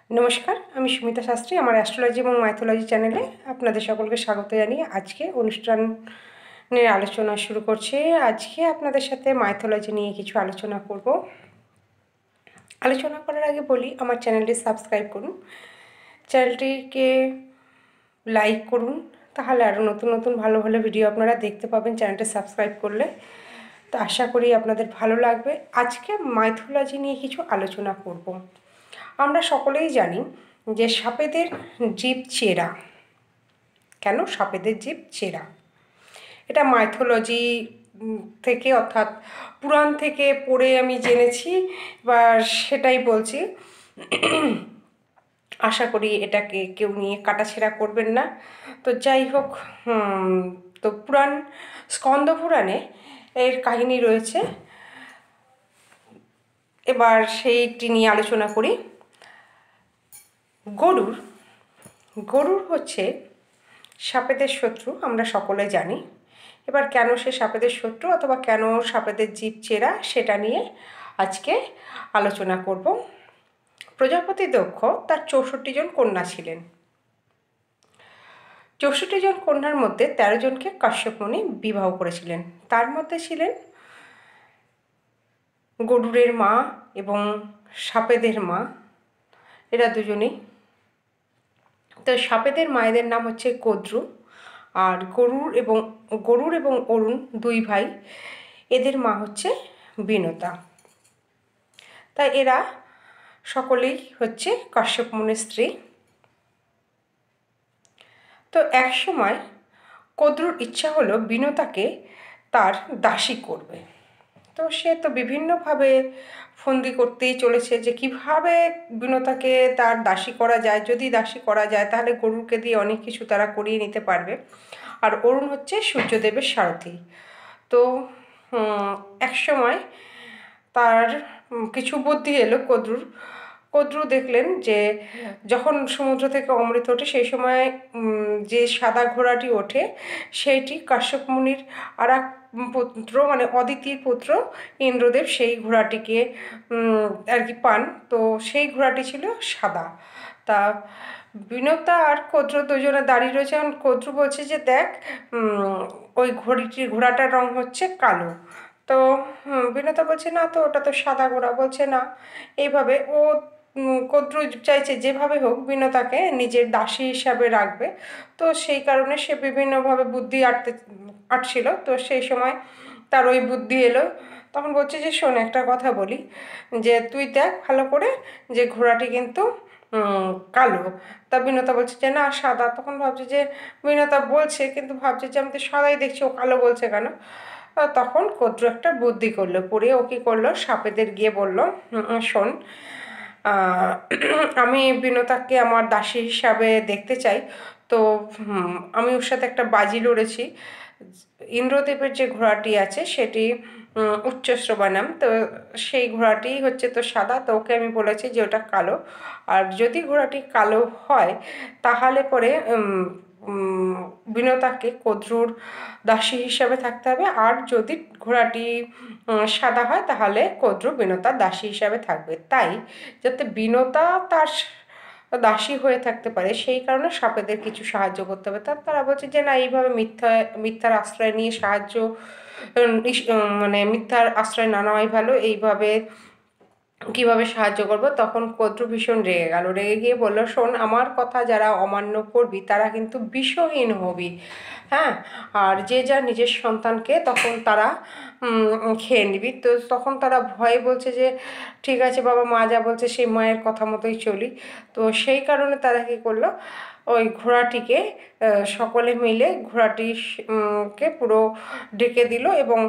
নমস্কার, আমি সুমিতা শাস্ত্রী। আমার অ্যাস্ট্রোলজি এবং মাইথোলজি চ্যানেলে আপনাদের সকলকে স্বাগত জানিয়ে আজকে অনুষ্ঠানের আলোচনা শুরু করছি। আজকে আপনাদের সাথে মাইথোলজি নিয়ে কিছু আলোচনা করব। আলোচনা করার আগে বলি, আমার চ্যানেলটি সাবস্ক্রাইব করুন, চ্যানেলটিকে লাইক করুন, তাহলে আরও নতুন নতুন ভালো ভালো ভিডিও আপনারা দেখতে পাবেন চ্যানেলটি সাবস্ক্রাইব করলে। তো আশা করি আপনাদের ভালো লাগবে। আজকে মাইথোলজি নিয়ে কিছু আলোচনা করব। আমরা সকলেই জানি যে সাপেদের জিভ চেরা। কেন সাপেদের জিভ চেরা? এটা মাইথোলজি থেকে অর্থাৎ পুরাণ থেকে পড়ে আমি জেনেছি, বা সেটাই বলছি। আশা করি এটাকে কেউ নিয়ে কাটাছেঁড়া করবেন না। তো যাই হোক, তো স্কন্দ পুরাণে এর কাহিনী রয়েছে। এবার সেইটি নিয়ে আলোচনা করি। গরুর হচ্ছে সাপেদের শত্রু, আমরা সকলে জানি। এবার কেন সে সাপেদের শত্রু অথবা কেন সাপেদের জিভ চেরা, সেটা নিয়ে আজকে আলোচনা করব। প্রজাপতি দক্ষ তার 64 জন কন্যা ছিলেন। 64 জন কন্যার মধ্যে 13 জনকে কাশ্যপ মুনি বিবাহ করেছিলেন। তার মধ্যে ছিলেন গরুরের মা এবং সাপেদের মা, এরা দুজনেই। তো সাপেদের মায়েদের নাম হচ্ছে কদ্রু, আর গরুর এবং অরুণ দুই ভাই, এদের মা হচ্ছে বিনতা। তাই এরা সকলেই হচ্ছে কাশ্যপ মুনির স্ত্রী। তো এক সময় কদ্রুর ইচ্ছা হলো বিনতাকে তার দাসী করবে। তো সে তো বিভিন্নভাবে ফন্দি করতেই চলেছে যে কিভাবে বিনতাকে তার দাসী করা যায়। যদি দাসী করা যায় তাহলে গরুরকে দিয়ে অনেক কিছু তারা করিয়ে নিতে পারবে। আর অরুণ হচ্ছে সূর্যদেবের সারথি। তো এক সময় তার কিছু বুদ্ধি এলো কদ্রু দেখলেন যে যখন সমুদ্র থেকে অমৃত ওঠে সেই সময় যে সাদা ঘোড়াটি ওঠে সেইটি কাশ্যপ মুনির আর এক পুত্র, মানে অদিতির পুত্র ইন্দ্রদেব, সেই ঘোড়াটিকে আর কি পান। তো সেই ঘোড়াটি ছিল সাদা। তা বিনতা আর কদ্রু দুজনে দাঁড়িয়ে রয়েছে। এবং কদ্রু বলছে যে দেখ, ওই ঘোড়াটার রং হচ্ছে কালো। তো বিনতা বলছে না, তো ওটা তো সাদা ঘোড়া। বলছে না। এইভাবে কদ্রু চাইছে যেভাবে হোক বিনতাকে নিজের দাসী হিসাবে রাখবে। তো সেই কারণে সে বিভিন্নভাবে বুদ্ধি আটছিল। তো সেই সময় তার ওই বুদ্ধি এলো। তখন বলছে যে শোন, একটা কথা বলি, যে তুই দেখ ভালো করে যে ঘোড়াটি কিন্তু কালো। তা বিনতা বলছে যে না, সাদা। তখন ভাবছে যে বিনতা বলছে, কিন্তু ভাবছে যে আমি তো সাদাই দেখছি, ও কালো বলছে কেন? তখন কদ্রু একটা বুদ্ধি করলো। পরে ও কী করলো, সাপেদের গিয়ে বলল, শোন, আহ, আমি বিনতাকে আমার দাসী হিসাবে দেখতে চাই। তো আমি ওর সাথে একটা বাজি লড়েছি। ইন্দ্রদেবের যে ঘোড়াটি আছে সেটি উচ্চশ্রবণাম, তো সেই ঘোড়াটি হচ্ছে তো সাদা। তো ওকে আমি বলেছি যে ওটা কালো। আর যদি ঘোড়াটি কালো হয় তাহলে পরে বিনতাকে কদ্রুর দাসী হিসাবে থাকতে হবে। আর যদি ঘোড়াটি সাদা হয় তাহলে কদ্রু বিনতার দাসী হিসাবে থাকবে। তাই যাতে বিনতা তার দাসী হয়ে থাকতে পারে সেই কারণে সাপেদের কিছু সাহায্য করতে হবে। তারা বলছে যে না, এইভাবে মিথ্যার আশ্রয় নিয়ে সাহায্য, মানে মিথ্যার আশ্রয় না নেওয়াই ভালো। এইভাবে কিভাবে সাহায্য করব? তখন কদ্রু ভীষণ রেগে গেল। রেগে গিয়ে বলল, শোন, আমার কথা যারা অমান্য করবি তারা কিন্তু বিষহীন হবি। হ্যাঁ, আর যে যার নিজের সন্তানকে তখন তারা খেয়ে নিবি। তো তখন তারা ভয়ে বলছে যে ঠিক আছে বাবা, মা যা বলছে সেই মায়ের কথা মতোই চলি। তো সেই কারণে তারা কী করলো, ওই ঘোড়াটিকে সকলে মিলে কে পুরো ডেকে দিল। এবং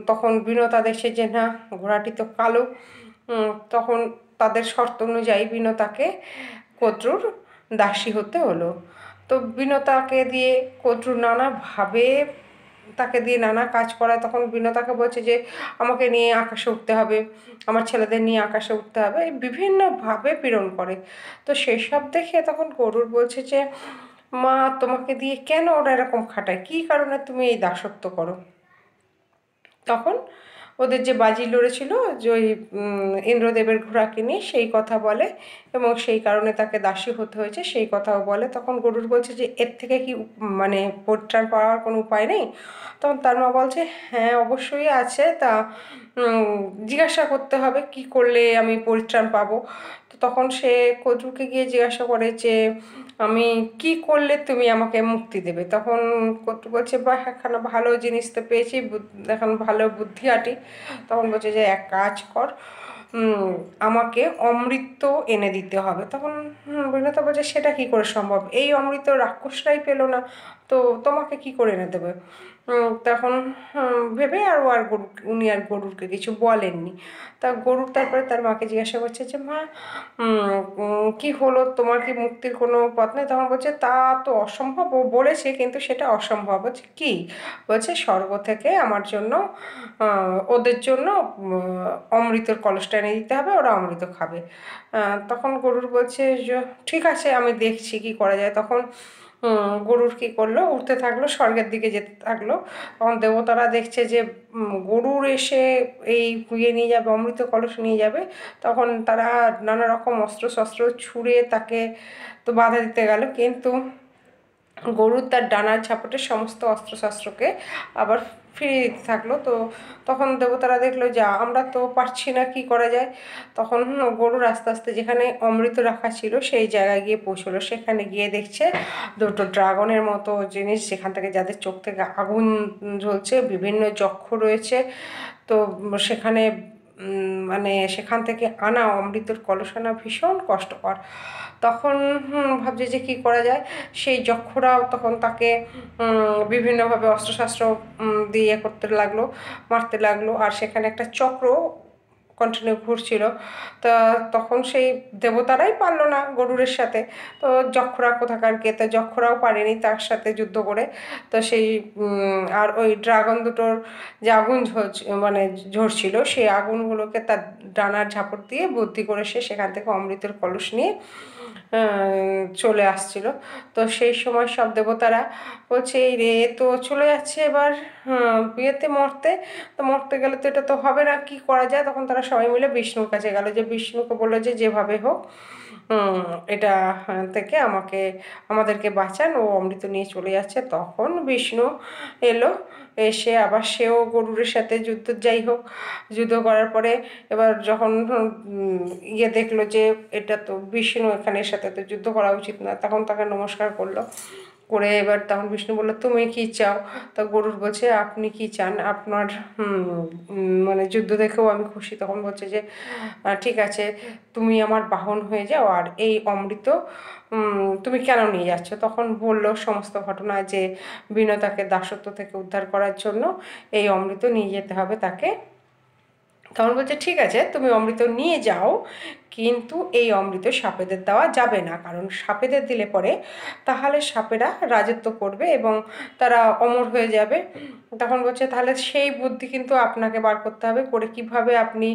তখন বিনতা দেখছে যে না, ঘোড়াটি তো কালো। তখন তাদের শর্ত অনুযায়ী বিনতাকে কদ্রুর দাসী হতে হলো। তো বিনতাকে দিয়ে কদ্রু নানাভাবে তাকে দিয়ে নানা কাজ করায়। তখন বিনতাকে বলছে যে আমাকে নিয়ে আকাশে উঠতে হবে, আমার ছেলেদের নিয়ে আকাশে উঠতে হবে, এই বিভিন্নভাবে পীড়ন করে। তো সেসব দেখে তখন গরুর বলছে যে মা, তোমাকে দিয়ে কেন ওরা এরকম খাটায়, কী কারণে তুমি এই দাসত্ব করো? তখন ওদের যে বাজি লড়েছিল যে ওই ইন্দ্রদেবের ঘোড়াকে নিয়ে সেই কথা বলে এবং সেই কারণে তাকে দাসী হতে হয়েছে সেই কথাও বলে। তখন গরুর বলছে যে এর থেকে কি মানে পরিত্রাণ পাওয়ার কোনো উপায় নেই? তখন তার মা বলছে হ্যাঁ অবশ্যই আছে, তা জিজ্ঞাসা করতে হবে কি করলে আমি পরিত্রাণ পাবো। তো তখন সে কদ্রুকে গিয়ে জিজ্ঞাসা করে যে আমি কি করলে তুমি আমাকে মুক্তি দেবে? তখন কদ্রু বলছে বাহ, একখানা ভালো জিনিস তো পেয়েছি, এখন ভালো বুদ্ধি আটি। তখন বলছে যে এক কাজ কর, আমাকে অমৃত এনে দিতে হবে। তখন বিনতা বলছে সেটা কি করে সম্ভব, এই অমৃত রাক্ষসরাই পেলো না, তো তোমাকে কি করে এনে দেবে? তখন ভেবে আর ও আর গরু, উনি আর গরুরকে কিছু বলেননি। তা গরুর তারপরে তার মাকে জিজ্ঞাসা করছে যে মা কি হলো, তোমার কি মুক্তির কোনো পথ নেই? তখন বলছে তা তো অসম্ভব, ও বলেছে কিন্তু সেটা অসম্ভব। বলছে কি? বলছে স্বর্গ থেকে আমার জন্য ওদের জন্য অমৃতের কলসটা এনে দিতে হবে, ওরা অমৃত খাবে। তখন গরুর বলছে যে ঠিক আছে আমি দেখছি কি করা যায়। তখন গরুর কি করলো, উঠতে থাকলো, স্বর্গের দিকে যেতে থাকলো। তখন দেবতারা দেখছে যে গরুর এসে এই ইয়ে নিয়ে যাবে, অমৃত কলস নিয়ে যাবে। তখন তারা নানা রকম অস্ত্র শস্ত্র ছুঁড়ে তাকে তো বাধা দিতে গেল, কিন্তু গরুর তার ডানার ঝাপটে সমস্ত অস্ত্রশস্ত্রকে আবার ফিরিয়ে দিতে থাকলো। তো তখন দেবতারা দেখলো যা আমরা তো পারছি না, কি করা যায়। তখন গরুর আস্তে আস্তে যেখানে অমৃত রাখা ছিল সেই জায়গায় গিয়ে পৌঁছলো। সেখানে গিয়ে দেখছে দুটো ড্রাগনের মতো জিনিস, যেখান থেকে যাদের চোখ থেকে আগুন জ্বলছে, বিভিন্ন যক্ষ রয়েছে। তো সেখানে মানে সেখান থেকে আনা অমৃতের কলস আনা ভীষণ কষ্টকর। তখন ভাবছে যে কী করা যায়। সেই যক্ষরাও তখন তাকে বিভিন্নভাবে অস্ত্রশস্ত্র দিয়ে করতে লাগলো, মারতে লাগলো। আর সেখানে একটা চক্র কন্টিনিউ ঘুরছিল। তা তখন সেই দেবতারাই পারলো না গরুরের সাথে, তো যক্ষরা কোথাকার কে, তো যক্ষরাও পারেনি তার সাথে যুদ্ধ করে। তো সেই আর ওই ড্রাগন দুটোর যে আগুন মানে ঝরছিল সেই আগুনগুলোকে তার ডানার ঝাপট দিয়ে বুদ্ধি করে সে সেখান থেকে অমৃতের কলস নিয়ে চলে আসছিল। তো সেই সময় সব দেবতারা বলছে এই রে তো চলে যাচ্ছে এবার বিয়েতে মরতে, তো মরতে গেলে তো এটা তো হবে না, কি করা যায়। তখন তারা সবাই মিলে বিষ্ণুর কাছে গেল, যে বিষ্ণুকে বললো যে যেভাবে হোক এটা থেকে আমাদেরকে বাঁচান, ও অমৃত নিয়ে চলে যাচ্ছে। তখন বিষ্ণু এলো, এসে আবার সেও গরুরের সাথে যুদ্ধ, যাই হোক যুদ্ধ করার পরে এবার যখন ইয়ে দেখলো যে এটা তো বিষ্ণু, এখানে এর সাথে তো যুদ্ধ করা উচিত না, তখন তাকে নমস্কার করলো। করে এবার তখন বিষ্ণু বললো তুমি কি চাও? তা গরুর বলছে আপনি কি চান, আপনার মানে যুদ্ধ দেখেও আমি খুশি। তখন বলছে যে ঠিক আছে তুমি আমার বাহন হয়ে যাও, আর এই অমৃত তুমি কেন নিয়ে যাচ্ছ? তখন বলল সমস্ত ঘটনা, যে বিনতাকে দাসত্ব থেকে উদ্ধার করার জন্য এই অমৃত নিয়ে যেতে হবে তাকে। তখন বলছে ঠিক আছে তুমি অমৃত নিয়ে যাও, কিন্তু এই অমৃত সাপেদের দেওয়া যাবে না, কারণ সাপেদের দিলে পরে তাহলে সাপেরা রাজত্ব করবে এবং তারা অমর হয়ে যাবে। তখন বলছে তাহলে সেই বুদ্ধি কিন্তু আপনাকে বার করতে হবে, করে কিভাবে আপনি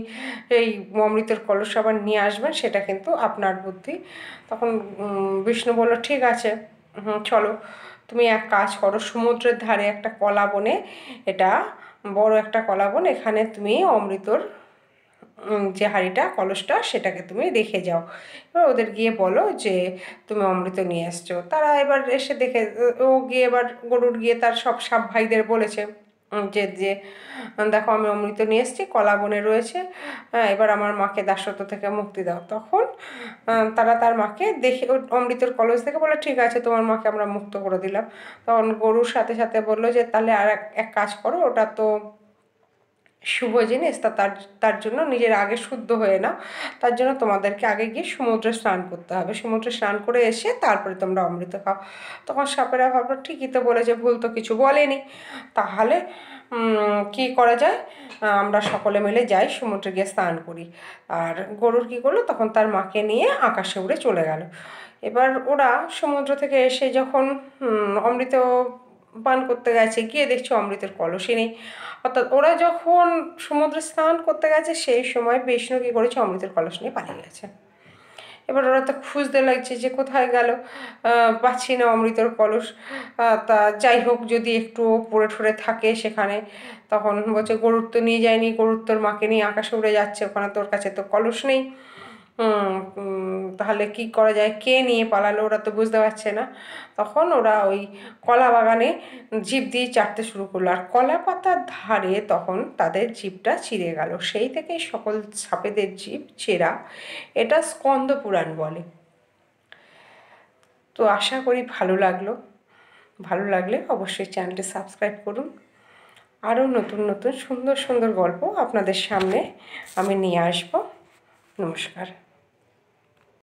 এই অমৃতের কলস আবার নিয়ে আসবেন সেটা কিন্তু আপনার বুদ্ধি। তখন বিষ্ণু বলল ঠিক আছে, চলো তুমি এক কাজ করো, সমুদ্রের ধারে একটা কলা বনে, এটা বড় একটা কলা বন, এখানে তুমি অমৃতর যে হাঁড়িটা কলসটা সেটাকে তুমি রেখে যাও। এবার ওদের গিয়ে বলো যে তুমি অমৃত নিয়ে এসছো। তারা এবার এসে দেখে, ও গিয়ে এবার গরুর গিয়ে তার সব সাপ ভাইদের বলেছে যে যে দেখো আমি অমৃত নিয়ে এসেছি, কলা বনে রয়েছে, এবার আমার মাকে দাসত্ব থেকে মুক্তি দাও। তখন তারা তার মাকে দেখে অমৃতের কলস দেখে বলে ঠিক আছে তোমার মাকে আমরা মুক্ত করে দিলাম। তখন গরুর সাথে সাথে বললো যে তাহলে আর এক কাজ করো, ওটা তো শুভ জিনিস, তা তার তার জন্য নিজের আগে শুদ্ধ হয়ে নাও। তার জন্য তোমাদেরকে আগে গিয়ে সমুদ্রে স্নান করতে হবে, সমুদ্রে স্নান করে এসে তারপরে তোমরা অমৃত খাও। তখন সাপেরা ভাবলো ঠিকই তো বলেছে, ভুল তো কিছু বলেনি, তাহলে কি করা যায়, আমরা সকলে মিলে যাই সমুদ্রে গিয়ে স্নান করি। আর গরুর কি করলো, তখন তার মাকে নিয়ে আকাশে উড়ে চলে গেল। এবার ওরা সমুদ্র থেকে এসে যখন অমৃত পান করতে গেছে, গিয়ে দেখছে অমৃতের কলসই নেই। অর্থাৎ ওরা যখন সমুদ্রে স্নান করতে গেছে সেই সময় বিষ্ণু কী করেছে, অমৃতের কলস নিয়ে পালিয়ে গেছে। এবার ওরা তো খুঁজতে লাগছে যে কোথায় গেল, পাচ্ছি না অমৃতর কলস। তা যাই হোক, যদি একটু পড়ে ঠরে থাকে সেখানে, তখন বলছে গরুর তো নিয়ে যায়নি, গরুর তোর মাকে নিয়ে আকাশে উড়ে যাচ্ছে, ওখানে তোর কাছে তো কলস নেই। তাহলে কি করা যায়, কে নিয়ে পালালো, ওরা তো বুঝতে পারছে না। তখন ওরা ওই কলা বাগানে জিভ দিয়ে চাটতে শুরু করলো, আর কলা পাতার ধারে তখন তাদের জিভটা চিড়ে গেল। সেই থেকেই সকল সাপেদের জিভ চেরা। এটা স্কন্দ পুরাণ বলে। তো আশা করি ভালো লাগলো। ভালো লাগলে অবশ্যই চ্যানেলটি সাবস্ক্রাইব করুন। আরও নতুন নতুন সুন্দর সুন্দর গল্প আপনাদের সামনে আমি নিয়ে আসব। নমস্কার।